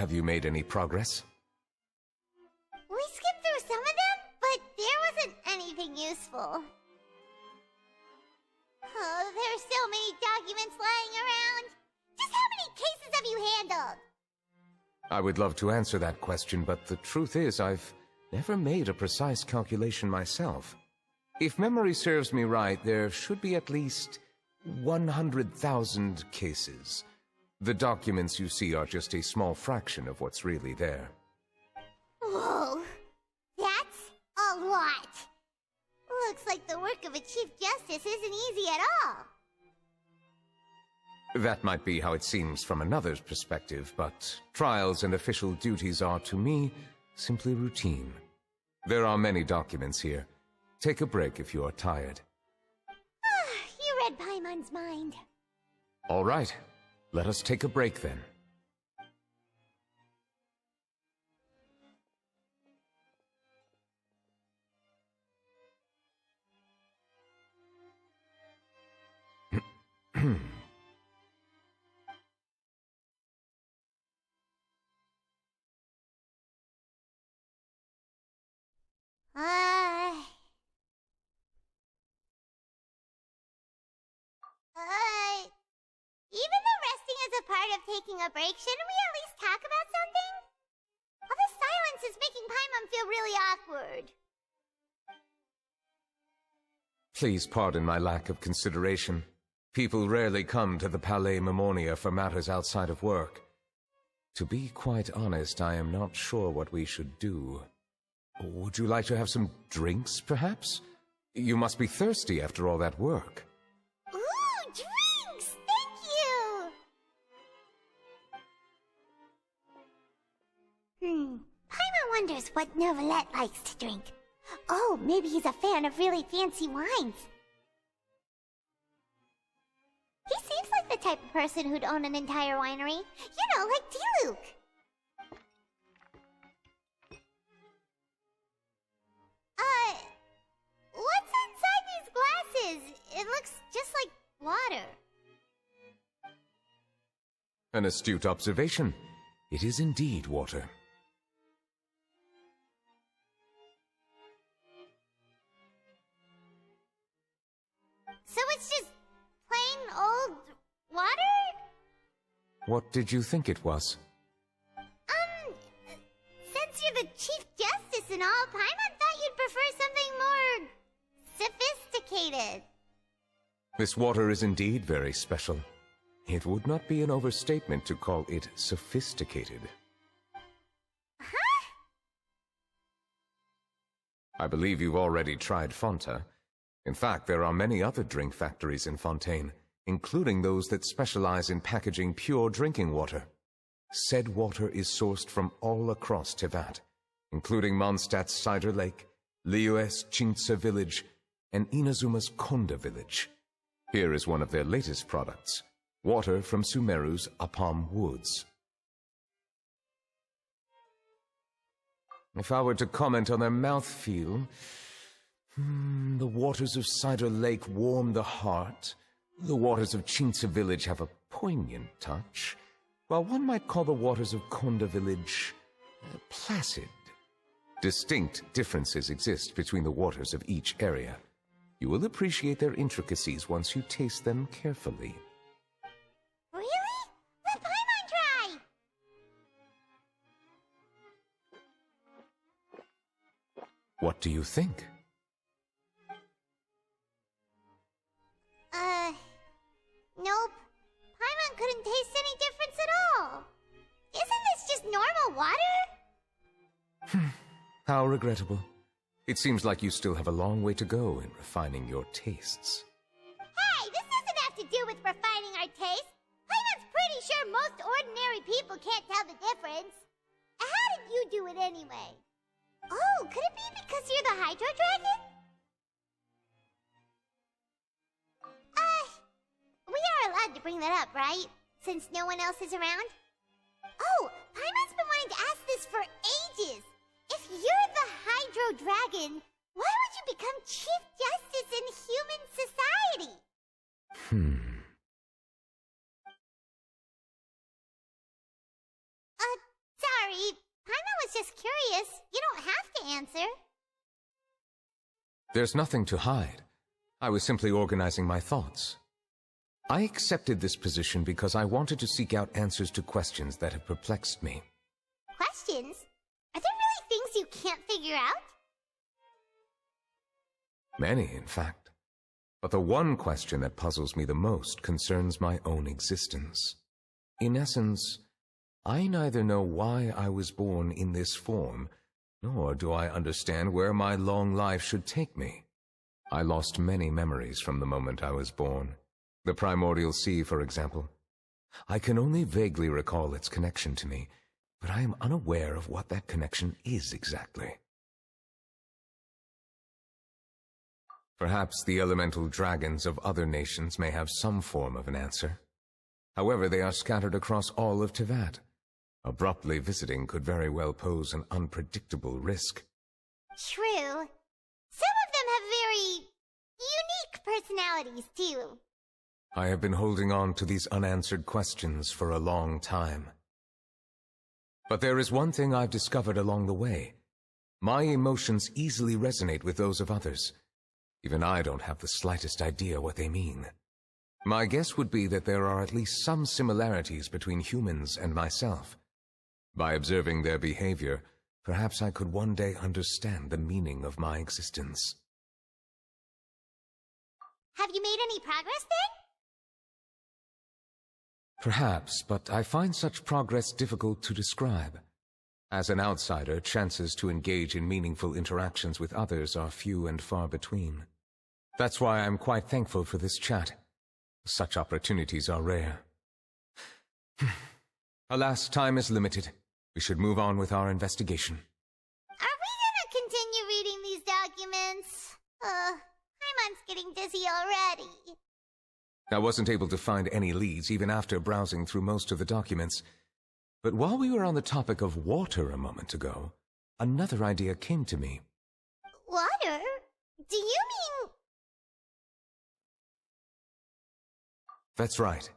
Have you made any progress? We skimmed through some of them, but there wasn't anything useful. Oh, there are so many documents lying around. Just how many cases have you handled? I would love to answer that question, but the truth is I've never made a precise calculation myself. If memory serves me right, there should be at least 100,000 cases. The documents you see are just a small fraction of what's really there. Whoa, that's a lot. Looks like the work of a Chief Justice isn't easy at all. That might be how it seems from another's perspective, but trials and official duties are, to me, simply routine. There are many documents here. Take a break if you are tired. You read Paimon's mind. All right. Let us take a break then. Even though resting is a part of taking a break, shouldn't we at least talk about something? All this silence is making Paimon feel really awkward. Please pardon my lack of consideration. People rarely come to the Palais Memonia for matters outside of work. To be quite honest, I am not sure what we should do. Would you like to have some drinks, perhaps? You must be thirsty after all that work. Ooh, drinks! Thank you! Paimon wonders what Neuvilette likes to drink. Oh, maybe he's a fan of really fancy wines. He seems like the type of person who'd own an entire winery. You know, like D-Luke. What's inside these glasses? It looks just like water. An astute observation. It is indeed water. So it's just plain old water? What did you think it was? Since you're the Chief Justice and all, Paimon thought you'd prefer something more sophisticated. This water is indeed very special. It would not be an overstatement to call it sophisticated. Huh? I believe you've already tried Fonta. In fact, there are many other drink factories in Fontaine, including those that specialize in packaging pure drinking water. Said water is sourced from all across Tevat, including Mondstadt's Cider Lake, Liyue's Chintsa village, and Inazuma's Konda village. Here is one of their latest products, water from Sumeru's Apam Woods. If I were to comment on their mouthfeel, the waters of Cider Lake warm the heart. The waters of Chintsa village have a poignant touch, while one might call the waters of Konda village placid. Distinct differences exist between the waters of each area. You will appreciate their intricacies once you taste them carefully. Really? Let Paimon try! What do you think? Nope. Paimon couldn't taste any difference at all. Isn't this just normal water? How regrettable. It seems like you still have a long way to go in refining your tastes. Hey, this doesn't have to do with refining our taste. Paimon's pretty sure most ordinary people can't tell the difference. How did you do it anyway? Oh, could it be because you're the Hydro Dragon? We are allowed to bring that up, right? Since no one else is around? Oh, Paimon's been wanting to ask this for ages! If you're the Hydro Dragon, why would you become Chief Justice in human society? just curious. You don't have to answer. There's nothing to hide. I was simply organizing my thoughts. I accepted this position because I wanted to seek out answers to questions that have perplexed me. Questions? Are there really things you can't figure out? Many, in fact. But the one question that puzzles me the most concerns my own existence. In essence, I neither know why I was born in this form, nor do I understand where my long life should take me. I lost many memories from the moment I was born. The primordial sea, for example. I can only vaguely recall its connection to me, but I am unaware of what that connection is exactly. Perhaps the elemental dragons of other nations may have some form of an answer. However, they are scattered across all of Teyvat. Abruptly visiting could very well pose an unpredictable risk. True. Some of them have very unique personalities, too. I have been holding on to these unanswered questions for a long time. But there is one thing I've discovered along the way. My emotions easily resonate with those of others. Even I don't have the slightest idea what they mean. My guess would be that there are at least some similarities between humans and myself. By observing their behavior, perhaps I could one day understand the meaning of my existence. Have you made any progress then? Perhaps, but I find such progress difficult to describe. As an outsider, chances to engage in meaningful interactions with others are few and far between. That's why I'm quite thankful for this chat. Such opportunities are rare. Alas, time is limited. We should move on with our investigation. Are we gonna continue reading these documents? Paimon's getting dizzy already. I wasn't able to find any leads even after browsing through most of the documents. But while we were on the topic of water a moment ago, another idea came to me. Water? Do you mean... That's right.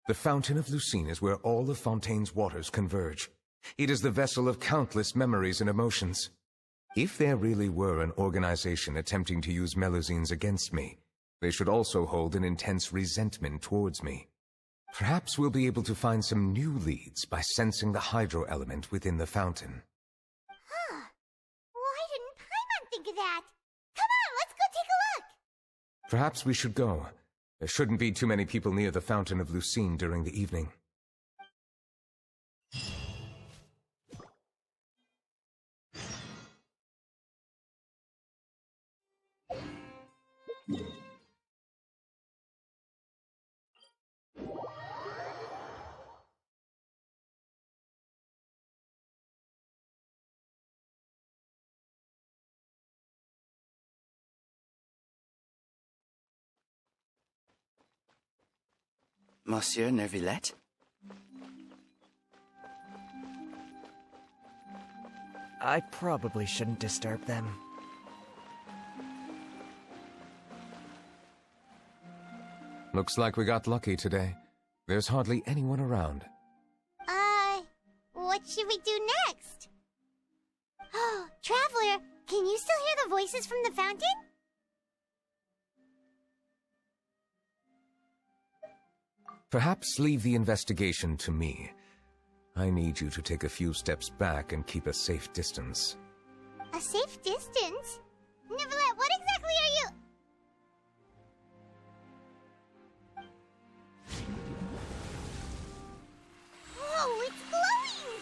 The Fountain of Melusine is where all of Fontaine's waters converge. It is the vessel of countless memories and emotions. If there really were an organization attempting to use Melusines against me, they should also hold an intense resentment towards me. Perhaps we'll be able to find some new leads by sensing the hydro element within the fountain. Huh. Why didn't Paimon think of that? Come on, let's go take a look! Perhaps we should go. There shouldn't be too many people near the Fountain of Melusine during the evening. Monsieur Neuvilette? I probably shouldn't disturb them. Looks like we got lucky today. There's hardly anyone around. What should we do next? Oh, Traveler, can you still hear the voices from the fountain? Perhaps leave the investigation to me. I need you to take a few steps back and keep a safe distance. A safe distance? Neuvilette, what exactly are you... Whoa, it's glowing!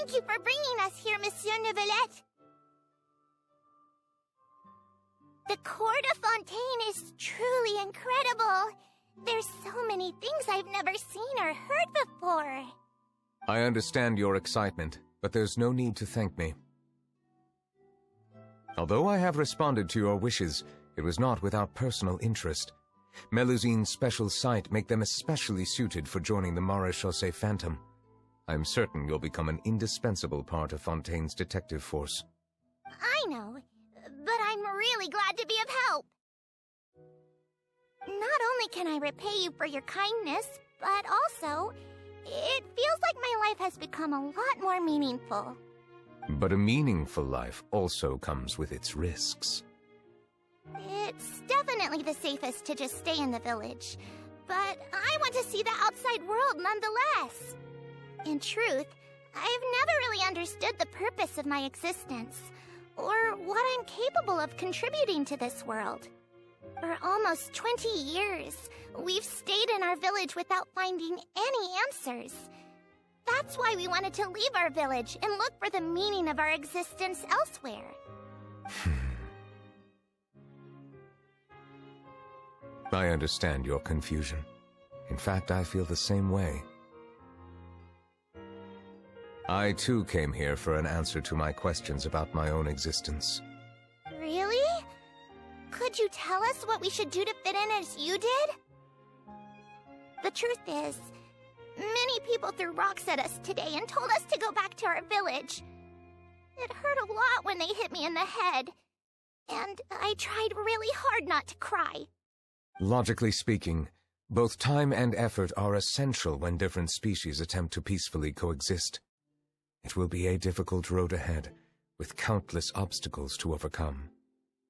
Thank you for bringing us here, Monsieur Neuvilette. The Court of Fontaine is truly incredible. There's so many things I've never seen or heard before. I understand your excitement, but there's no need to thank me. Although I have responded to your wishes, it was not without personal interest. Melusine's special sight make them especially suited for joining the Maréchaussée Phantom. I'm certain you'll become an indispensable part of Fontaine's detective force. I know, but I'm really glad to be of help. Not only can I repay you for your kindness, but also, it feels like my life has become a lot more meaningful. But a meaningful life also comes with its risks. It's definitely the safest to just stay in the village, but I want to see the outside world nonetheless. In truth, I've never really understood the purpose of my existence, or what I'm capable of contributing to this world. For almost 20 years, we've stayed in our village without finding any answers. That's why we wanted to leave our village and look for the meaning of our existence elsewhere. I understand your confusion. In fact, I feel the same way. I too came here for an answer to my questions about my own existence. Really? Could you tell us what we should do to fit in as you did? The truth is, many people threw rocks at us today and told us to go back to our village. It hurt a lot when they hit me in the head, and I tried really hard not to cry. Logically speaking, both time and effort are essential when different species attempt to peacefully coexist. It will be a difficult road ahead, with countless obstacles to overcome.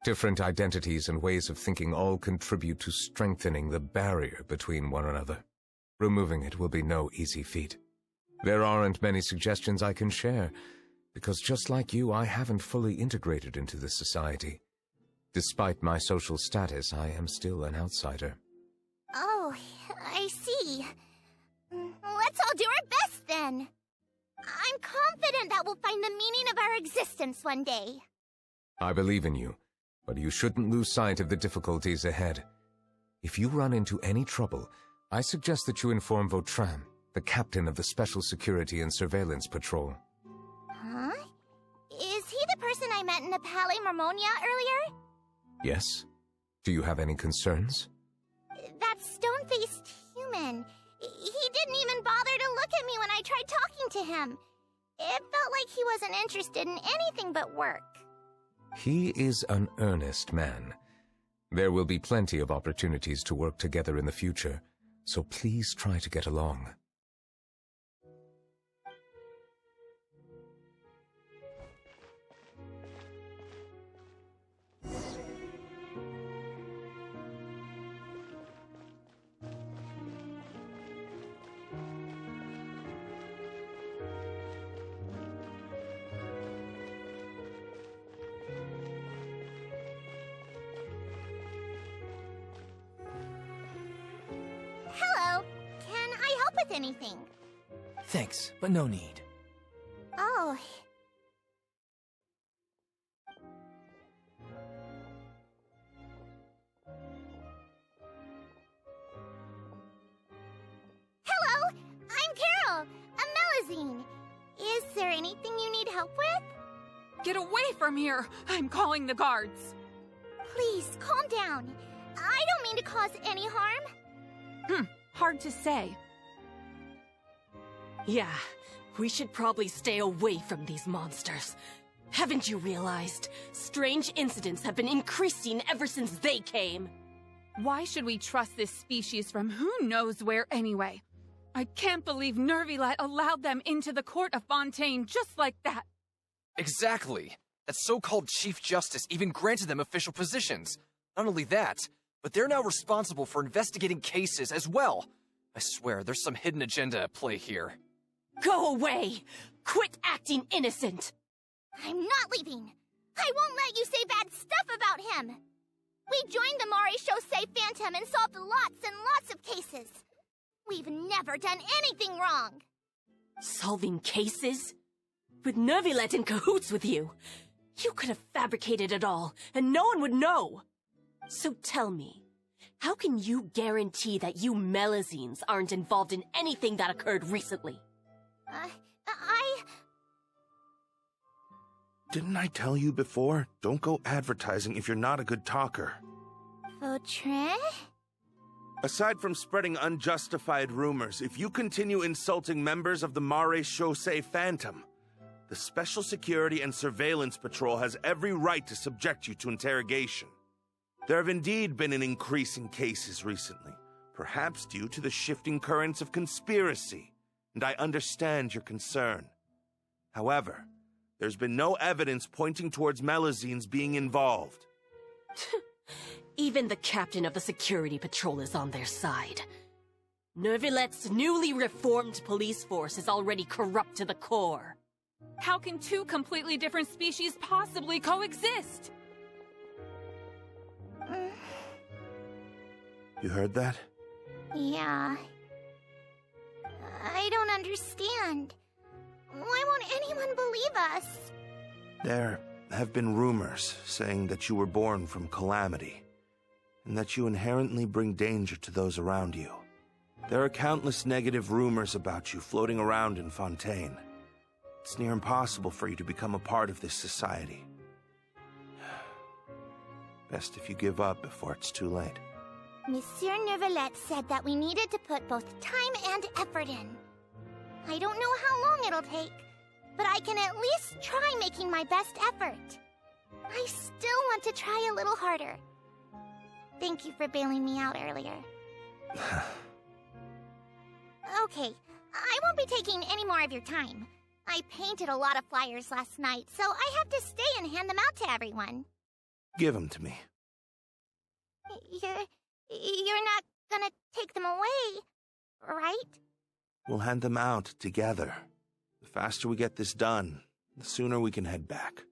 Different identities and ways of thinking all contribute to strengthening the barrier between one another. Removing it will be no easy feat. There aren't many suggestions I can share, because just like you, I haven't fully integrated into this society. Despite my social status, I am still an outsider. Oh, I see. Let's all do our best then. I'm confident that we'll find the meaning of our existence one day. I believe in you, but you shouldn't lose sight of the difficulties ahead. If you run into any trouble, I suggest that you inform Vautrin, the captain of the Special Security and Surveillance Patrol. Huh? Is he the person I met in the Palais Marmonia earlier? Yes? Do you have any concerns? That stone-faced human. He didn't even bother to look at me when I tried talking to him. It felt like he wasn't interested in anything but work. He is an earnest man. There will be plenty of opportunities to work together in the future, so please try to get along. Hello. Can I help with anything? Thanks, but no need. Oh. Hello, I'm Carol, a Melusine. Is there anything you need help with? Get away from here! I'm calling the guards! Please, calm down. I don't mean to cause any harm. Hard to say. Yeah, we should probably stay away from these monsters. Haven't you realized? Strange incidents have been increasing ever since they came. Why should we trust this species from who knows where anyway? I can't believe Neuvilette allowed them into the Court of Fontaine just like that. Exactly. That so-called Chief Justice even granted them official positions. Not only that, but they're now responsible for investigating cases as well. I swear, there's some hidden agenda at play here. Go away! Quit acting innocent! I'm not leaving. I won't let you say bad stuff about him. We joined the Maréchaussée Phantom and solved lots and lots of cases. We've never done anything wrong. Solving cases? With Neuvilette in cahoots with you. You could have fabricated it all, and no one would know. So tell me, how can you guarantee that you Melusines aren't involved in anything that occurred recently? Didn't I tell you before? Don't go advertising if you're not a good talker. Vautrin? Aside from spreading unjustified rumors, if you continue insulting members of the Mare Chaussee Phantom, the Special Security and Surveillance Patrol has every right to subject you to interrogation. There have indeed been an increase in cases recently, perhaps due to the shifting currents of conspiracy, and I understand your concern. However, there's been no evidence pointing towards Melusines being involved. Even the captain of the security patrol is on their side. Neuvilette's newly reformed police force is already corrupt to the core. How can two completely different species possibly coexist? You heard that? Yeah. I don't understand. Why won't anyone believe us? There have been rumors saying that you were born from calamity, and that you inherently bring danger to those around you. There are countless negative rumors about you floating around in Fontaine. It's near impossible for you to become a part of this society. Best if you give up before it's too late. Monsieur Neuvilette said that we needed to put both time and effort in. I don't know how long it'll take, but I can at least try making my best effort. I still want to try a little harder. Thank you for bailing me out earlier. Okay, I won't be taking any more of your time. I painted a lot of flyers last night, so I have to stay and hand them out to everyone. Give them to me. You're not gonna take them away, right? We'll hand them out together. The faster we get this done, the sooner we can head back.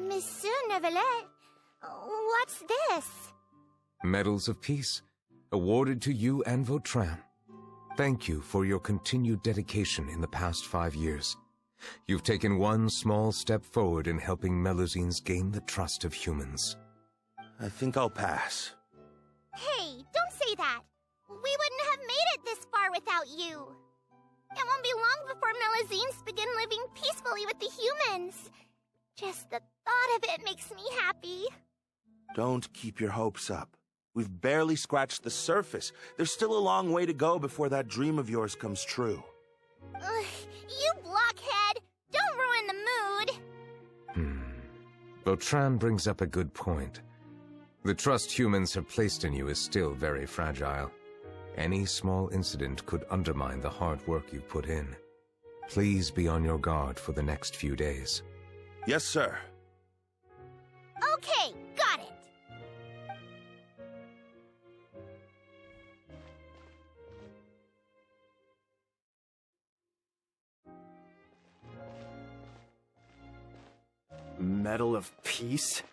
Monsieur Neuvilette, what's this? Medals of Peace, awarded to you and Vautrin. Thank you for your continued dedication in the past 5 years. You've taken one small step forward in helping Melusines gain the trust of humans. I think I'll pass. Hey, don't say that. We wouldn't have made it this far without you. It won't be long before Melusines begin living peacefully with the humans. Just the thought of it makes me happy. Don't keep your hopes up. We've barely scratched the surface. There's still a long way to go before that dream of yours comes true. You blockhead! Don't ruin the mood! Vautrin brings up a good point. The trust humans have placed in you is still very fragile. Any small incident could undermine the hard work you've put in. Please be on your guard for the next few days. Yes, sir. Okay, got it. Medal of Peace?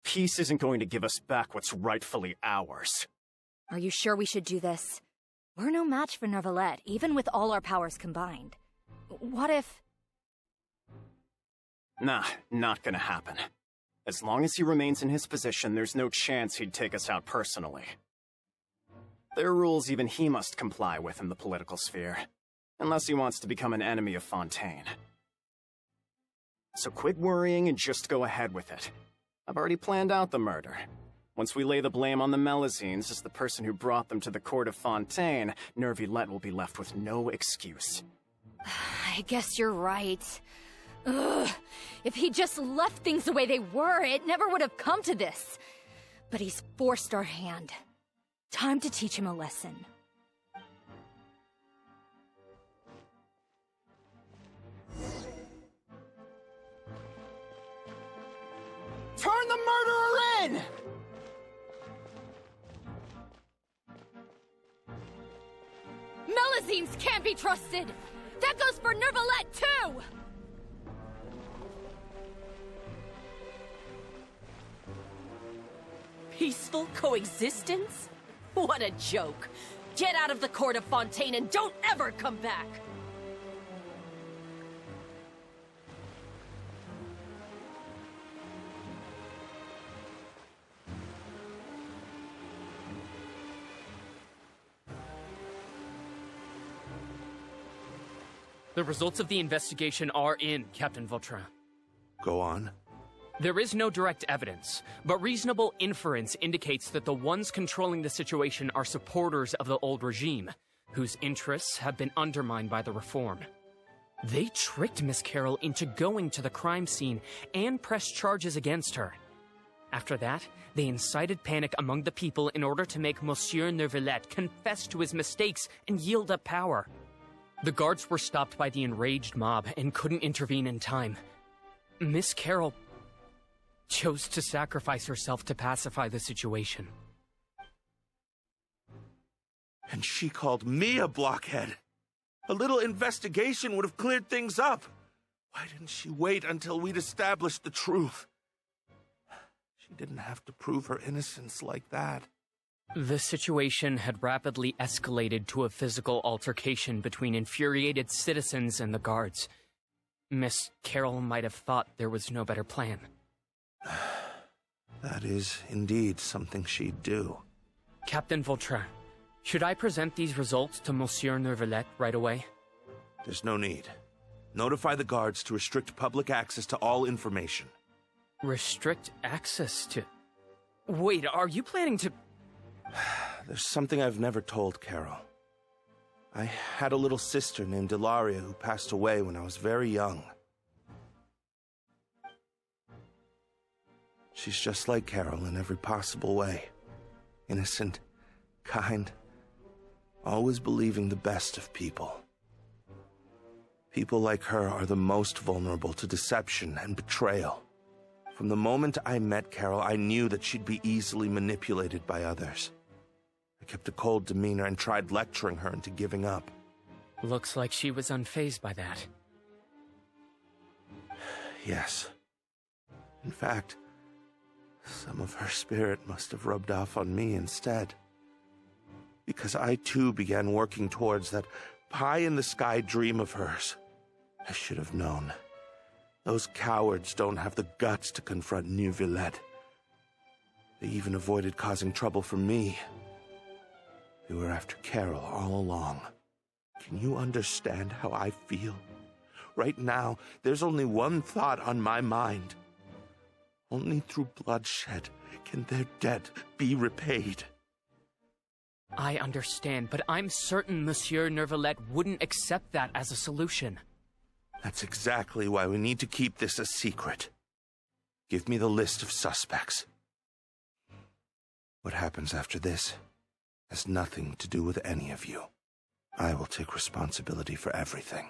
Peace isn't going to give us back what's rightfully ours. Are you sure we should do this? We're no match for Neuvilette, even with all our powers combined. What if... Nah, not gonna happen. As long as he remains in his position, there's no chance he'd take us out personally. There are rules even he must comply with in the political sphere, unless he wants to become an enemy of Fontaine. So quit worrying and just go ahead with it. I've already planned out the murder. Once we lay the blame on the Melusines as the person who brought them to the court of Fontaine, Neuvilette will be left with no excuse. I guess you're right. Ugh. If he just left things the way they were, it never would have come to this. But he's forced our hand. Time to teach him a lesson. murderer in! Melusines can't be trusted! That goes for Neuvilette, too! Peaceful coexistence? What a joke. Get out of the court of Fontaine and don't ever come back! The results of the investigation are in, Captain Vautrin. Go on. There is no direct evidence, but reasonable inference indicates that the ones controlling the situation are supporters of the old regime, whose interests have been undermined by the reform. They tricked Miss Carroll into going to the crime scene and pressed charges against her. After that, they incited panic among the people in order to make Monsieur Neuvilette confess to his mistakes and yield up power. The guards were stopped by the enraged mob and couldn't intervene in time. Miss Carroll chose to sacrifice herself to pacify the situation. And she called me a blockhead. A little investigation would have cleared things up. Why didn't she wait until we'd established the truth? She didn't have to prove her innocence like that. The situation had rapidly escalated to a physical altercation between infuriated citizens and the guards. Miss Carroll might have thought there was no better plan. That is indeed something she'd do. Captain Vautrin, should I present these results to Monsieur Neuvilette right away? There's no need. Notify the guards to restrict public access to all information. Restrict access to... Wait, are you planning to... There's something I've never told Carol. I had a little sister named Ilaria who passed away when I was very young. She's just like Carol in every possible way. Innocent, kind, always believing the best of people. People like her are the most vulnerable to deception and betrayal. From the moment I met Carol, I knew that she'd be easily manipulated by others. I kept a cold demeanor and tried lecturing her into giving up. Looks like she was unfazed by that. Yes. In fact, some of her spirit must have rubbed off on me instead. Because I too began working towards that pie-in-the-sky dream of hers. I should have known. Those cowards don't have the guts to confront Neuvilette. They even avoided causing trouble for me. They were after Carol all along. Can you understand how I feel? Right now, there's only one thought on my mind. Only through bloodshed can their debt be repaid. I understand, but I'm certain Monsieur Neuvilette wouldn't accept that as a solution. That's exactly why we need to keep this a secret. Give me the list of suspects. What happens after this has nothing to do with any of you. I will take responsibility for everything.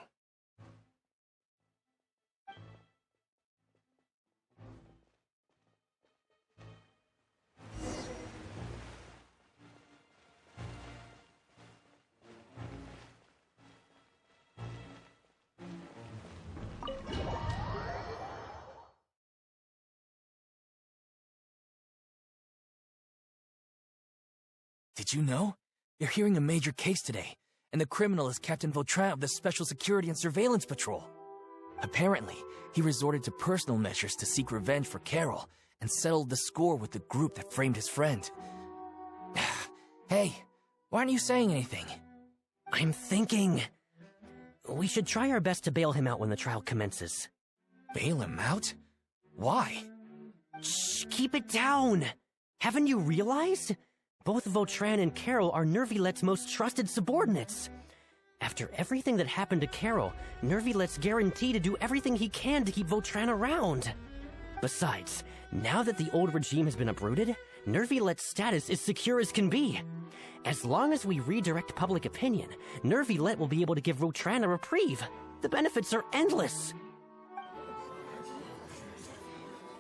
Did you know? They're hearing a major case today, and the criminal is Captain Vautrin of the Special Security and Surveillance Patrol. Apparently, he resorted to personal measures to seek revenge for Carol and settled the score with the group that framed his friend. Hey, why aren't you saying anything? I'm thinking... we should try our best to bail him out when the trial commences. Bail him out? Why? Shh, keep it down! Haven't you realized? Both Vautrin and Carol are Neuvillette's most trusted subordinates. After everything that happened to Carol, Neuvillette's guaranteed to do everything he can to keep Vautrin around. Besides, now that the old regime has been uprooted, Neuvillette's status is secure as can be. As long as we redirect public opinion, Neuvilette will be able to give Vautrin a reprieve. The benefits are endless.